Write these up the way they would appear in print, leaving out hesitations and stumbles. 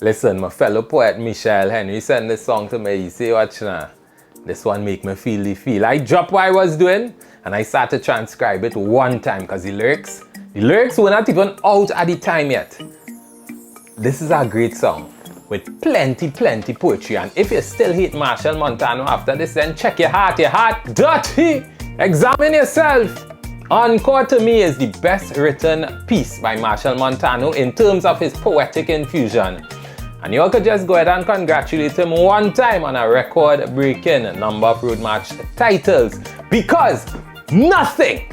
Listen, my fellow poet Michel Henry sent this song to me. He say, watch now. This one make me feel the feel. I dropped what I was doing and I started to transcribe it one time because the lyrics were not even out at the time yet. This is a great song with plenty poetry, and if you still hate Machel Montano after this, then check your heart dirty. Examine yourself. Encore to me is the best written piece by Machel Montano in terms of his poetic infusion. And you all could just go ahead and congratulate him one time on a record-breaking number of road march titles, because nothing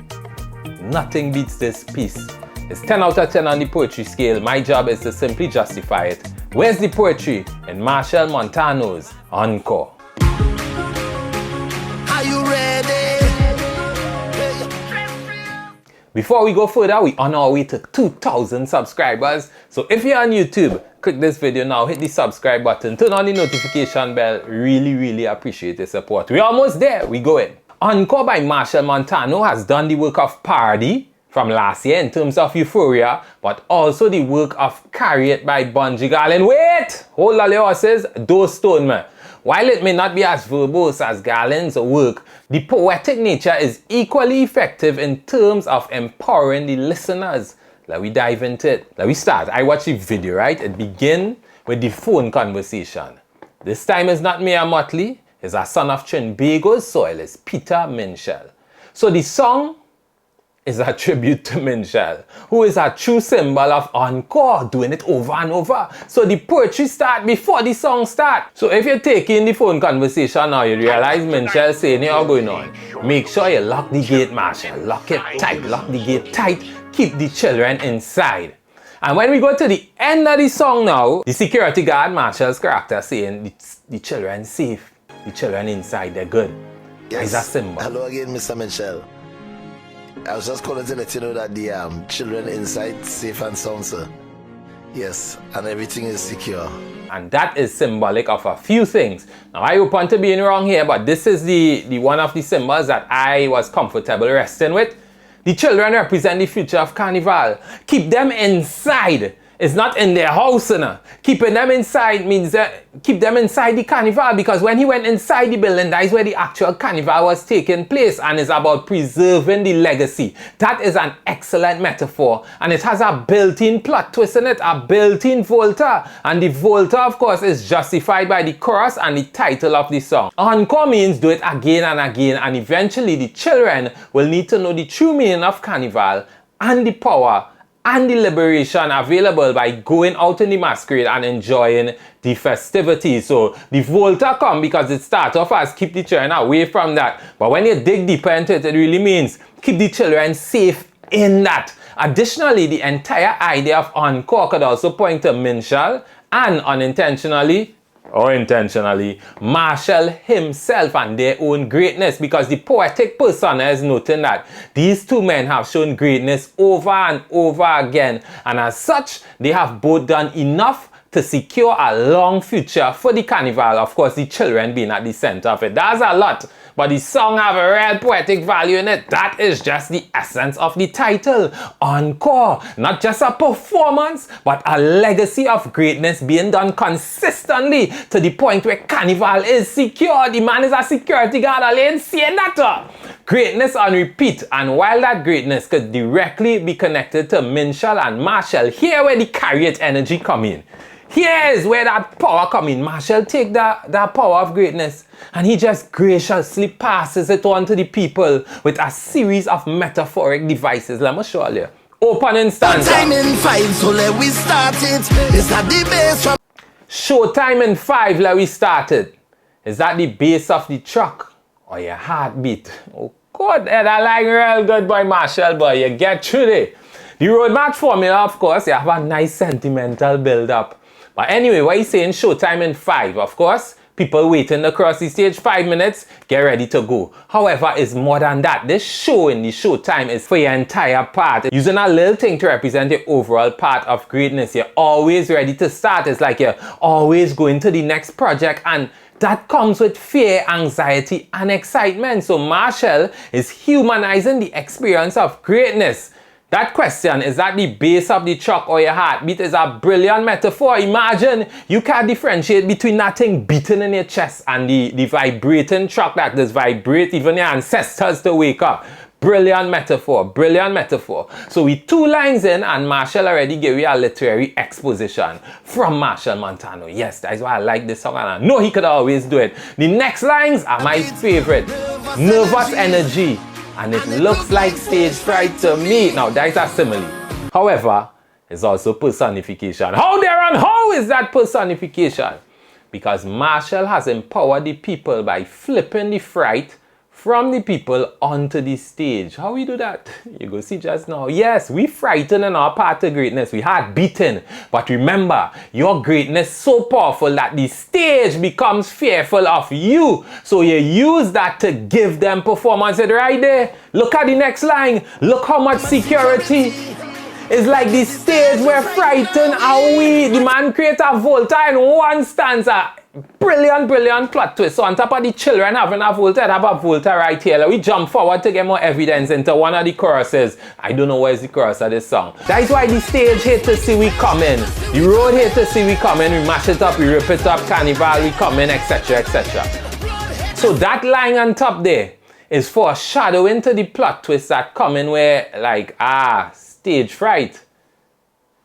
beats this piece. It's 10 out of 10 on the poetry scale. My job is to simply justify it. Where's the poetry in Machel Montano's Encore? Are you ready? Before we go further, we're on our way to 2,000 subscribers. So if you're on YouTube, click this video now, hit the subscribe button, turn on the notification bell. Really appreciate the support. We're almost there. We going. Encore by Machel Montano has done the work of Parody from last year in terms of Euphoria, but also the work of Carry It by Bunji Garlin. Wait! Hold on your horses, don't stone me. While it may not be as verbose as Garlin's work, the poetic nature is equally effective in terms of empowering the listeners. Let we dive into it. Let we start. I watched the video, right? It begins with the phone conversation. This time is not Mia Motley, it's a son of Trinbago's soil, it's Peter Minshall. So the song is a tribute to Machel, who is a true symbol of encore, doing it over and over. So the poetry start before the song start. So if you're taking the phone conversation now, you realize Machel saying here going on. Make sure you lock the gate, Machel. Lock it tight, lock the gate tight, keep the children inside. And when we go to the end of the song now, the security guard, Machel's character, saying the children safe, the children inside, they're good. Yes. It's a symbol. Hello again, Mr. Machel. I was just calling to let you know that the children inside safe and sound, sir. Yes, and everything is secure. And that is symbolic of a few things. Now I open to being wrong here, but this is the one of the symbols that I was comfortable resting with. The children represent the future of Carnival. Keep them inside. It's not in their house, you know. Keeping them inside means keep them inside the Carnival, because when he went inside the building, that is where the actual Carnival was taking place, and it's about preserving the legacy. That is an excellent metaphor, and it has a built-in plot twist in it, a built-in volta, and the volta, of course, is justified by the chorus and the title of the song. Encore means do it again and again, and eventually the children will need to know the true meaning of Carnival and the power and the liberation available by going out in the masquerade and enjoying the festivities. So the volta come because it starts off as keep the children away from that. But when you dig deeper into it, it really means keep the children safe in that. Additionally, the entire idea of encore could also point to Minshall and unintentionally or intentionally, Machel himself and their own greatness, because the poetic persona is noting that these two men have shown greatness over and over again, and as such, they have both done enough to secure a long future for the Carnival, of course the children being at the center of it. That's a lot, but the song have a real poetic value in it. That is just the essence of the title, Encore. Not just a performance, but a legacy of greatness being done consistently to the point where Carnival is secure. The man is a security guard, alone saying that. Greatness on repeat, and while that greatness could directly be connected to Minshall and Machel, here where the Carry It energy come in. Here is where that power come in. Machel take that power of greatness and he just graciously passes it on to the people with a series of metaphoric devices. Let me show you. Opening stanza. Showtime in 5, so let we start it. Is that the bass from Showtime in 5, let we start it. Is that the bass of the truck or your heartbeat? Oh God, that like real good boy Machel, boy. You get through it. The road march formula, of course, you have a nice sentimental build up. But anyway, what he's saying, Showtime in 5, of course, people waiting across the stage 5 minutes, get ready to go. However, it's more than that. This show in the Showtime is for your entire part. Using a little thing to represent the overall part of greatness. You're always ready to start. It's like you're always going to the next project, and that comes with fear, anxiety, and excitement. So Machel is humanizing the experience of greatness. That question is at the base of the truck or your heartbeat is a brilliant metaphor. Imagine you can't differentiate between that thing beating in your chest and the vibrating truck that does vibrate even your ancestors to wake up. Brilliant metaphor, brilliant metaphor. So we 2 lines in and Machel already gave you a literary exposition from Machel Montano. Yes, that is why I like this song and I know he could always do it. The next lines are my favorite. Nervous energy. And it looks like stage fright to me. Now that is a simile. However, it's also personification. How, Derron? How is that personification? Because Machel has empowered the people by flipping the fright from the people onto the stage. How we do that? You go see just now. Yes, we frighten in our path to greatness. We heart beating. But remember, your greatness so powerful that the stage becomes fearful of you. So you use that to give them performance. It's right there. Look at the next line. Look how much security. It's like the stage we're frightened and we. The man create a volta in one stanza. Brilliant, brilliant plot twist. So on top of the children having a volta, I have a volta right here. We jump forward to get more evidence into one of the choruses. I don't know where's the chorus of this song. That is why the stage hate to see we coming. The road hate to see we coming. We mash it up, we rip it up, carnival, we coming, etc, etc. So that line on top there is foreshadowing to the plot twist that coming where like, stage fright.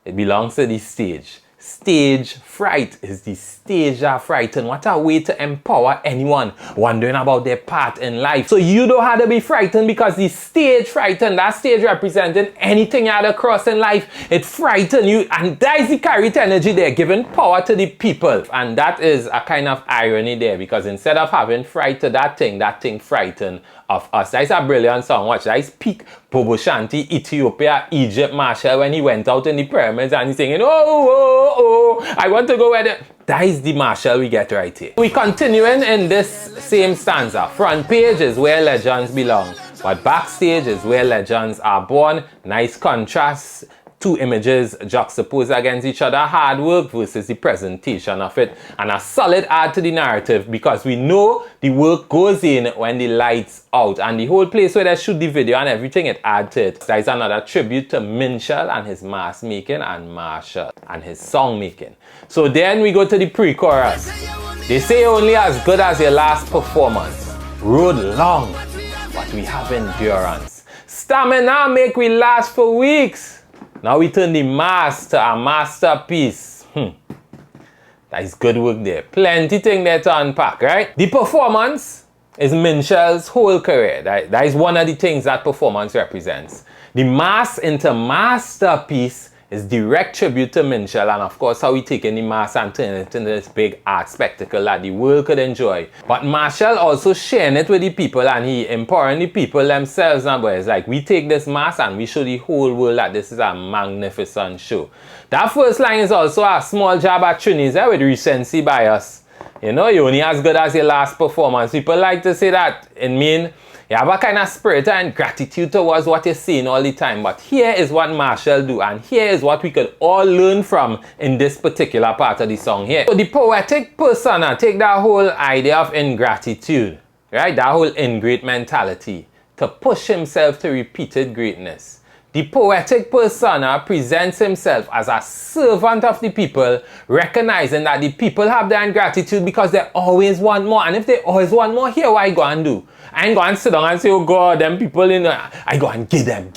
It belongs to the stage. Stage fright is the stage that frighten. What a way to empower anyone wondering about their part in life. So you don't have to be frightened because the stage frighten, that stage representing anything you had to cross in life, it frighten you, and that is the carried energy there, giving power to the people. And that is a kind of irony there, because instead of having fright to that thing frighten of us. That is a brilliant song. Watch, that is peak Bobo Shanti, Ethiopia, Egypt, Machel when he went out in the pyramids and he's singing, oh, I want to go where the... That is the Machel we get right here. We continuing in this same stanza. Front page is where legends belong, but backstage is where legends are born. Nice contrast. 2 images juxtaposed against each other, hard work versus the presentation of it, and a solid add to the narrative because we know the work goes in when the lights out, and the whole place where they shoot the video and everything, it adds to it. That is another tribute to Machel and his mask making and Machel and his song making. So then we go to the pre-chorus. They say only as good as your last performance. Road long, but we have endurance. Stamina make we last for weeks. Now we turn the mask to a masterpiece. That is good work there. Plenty thing there to unpack, right? The performance is Machel's whole career. That is one of the things that performance represents. The mask into masterpiece is direct tribute to Machel, and of course how we take any mass and turn it into this big art spectacle that the world could enjoy. But Machel also sharing it with the people and he empowering the people themselves now, but it's like we take this mass and we show the whole world that this is a magnificent show. That first line is also a small jab at Trinidad with recency bias. You know, you're only as good as your last performance. People like to say that. It means you have a kind of spirit and gratitude towards what you're seeing all the time. But here is what Machel do, and here is what we could all learn from in this particular part of the song here. So the poetic persona take that whole idea of ingratitude, right? That whole ingrate mentality to push himself to repeated greatness. The poetic persona presents himself as a servant of the people, recognizing that the people have their ingratitude because they always want more. And if they always want more, here what I go and do? I ain't go and sit down and say, oh God, them people in there. I go and give them.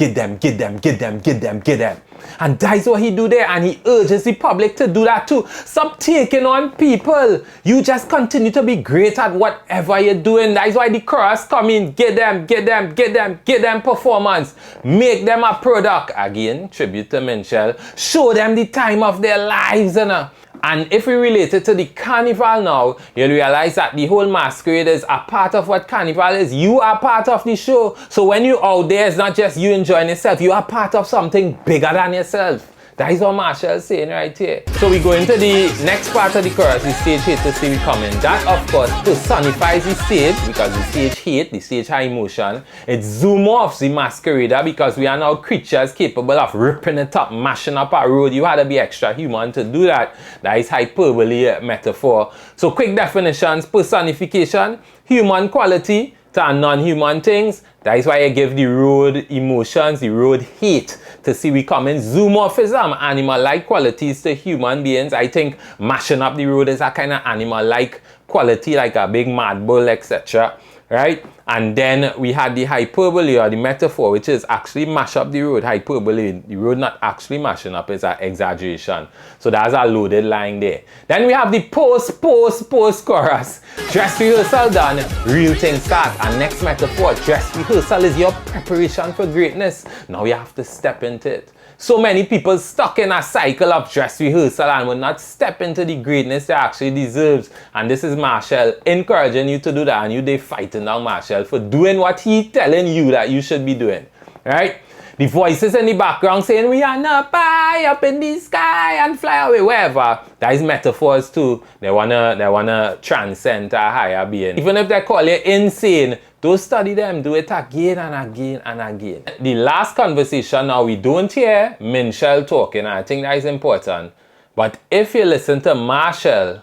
And that's what he do there, and he urges the public to do that too. Stop taking on people. You just continue to be great at whatever you're doing. That's why the chorus come in, get them performance. Make them a product. Again, tribute to Machel. Show them the time of their lives, you know. And if we relate it to the carnival now, you'll realize that the whole masquerade is a part of what carnival is. You are part of the show. So when you're out there, it's not just you enjoying yourself. You are part of something bigger than yourself. That is what Machel is saying right here. So we go into the next part of the chorus, the stage hate to see we coming. That of course personifies the stage because the stage hate, the stage high emotion. It zoom off the masquerader because we are now creatures capable of ripping it up, mashing up our road. You had to be extra human to do that. That is hyperbole metaphor. So quick definitions: personification, human quality, to non-human things. That is why I give the road emotions, the road hate, to see we come in zoomorphism, animal-like qualities to human beings. I think mashing up the road is a kind of animal-like quality, like a big mad bull, etc. Right? And then we had the hyperbole or the metaphor, which is actually mash up the road. Hyperbole, the road not actually mashing up, is an exaggeration. So that's a loaded line there. Then we have the post chorus. Dress rehearsal done, real things start. And next metaphor, dress rehearsal is your preparation for greatness. Now we have to step into it. So many people stuck in a cycle of dress rehearsal and will not step into the greatness they actually deserves. And this is Machel encouraging you to do that, and you they fighting down Machel for doing what he telling you that you should be doing. Right? The voices in the background saying we are not high up in the sky and fly away, wherever. That is metaphors too. They wanna transcend to a higher being. Even if they call you insane, don't study them, do it again and again and again. The last conversation now, we don't hear Machel talking, and I think that is important. But if you listen to Machel,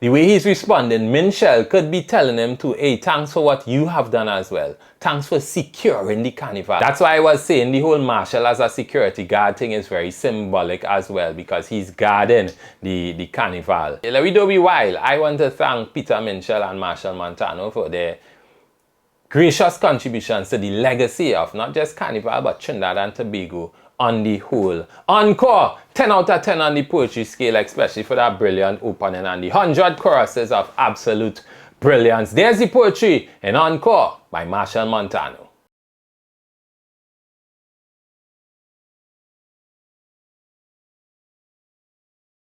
the way he's responding, Machel could be telling him to, hey, thanks for what you have done as well. Thanks for securing the carnival. That's why I was saying the whole Machel as a security guard thing is very symbolic as well, because he's guarding the carnival. Let me do be while. I want to thank Peter Machel and Machel Montano for their gracious contributions to the legacy of not just Carnival but Trinidad and Tobago on the whole. Encore, 10 out of 10 on the poetry scale, especially for that brilliant opening and the 100 choruses of absolute brilliance. There's the poetry in Encore by Machel Montano.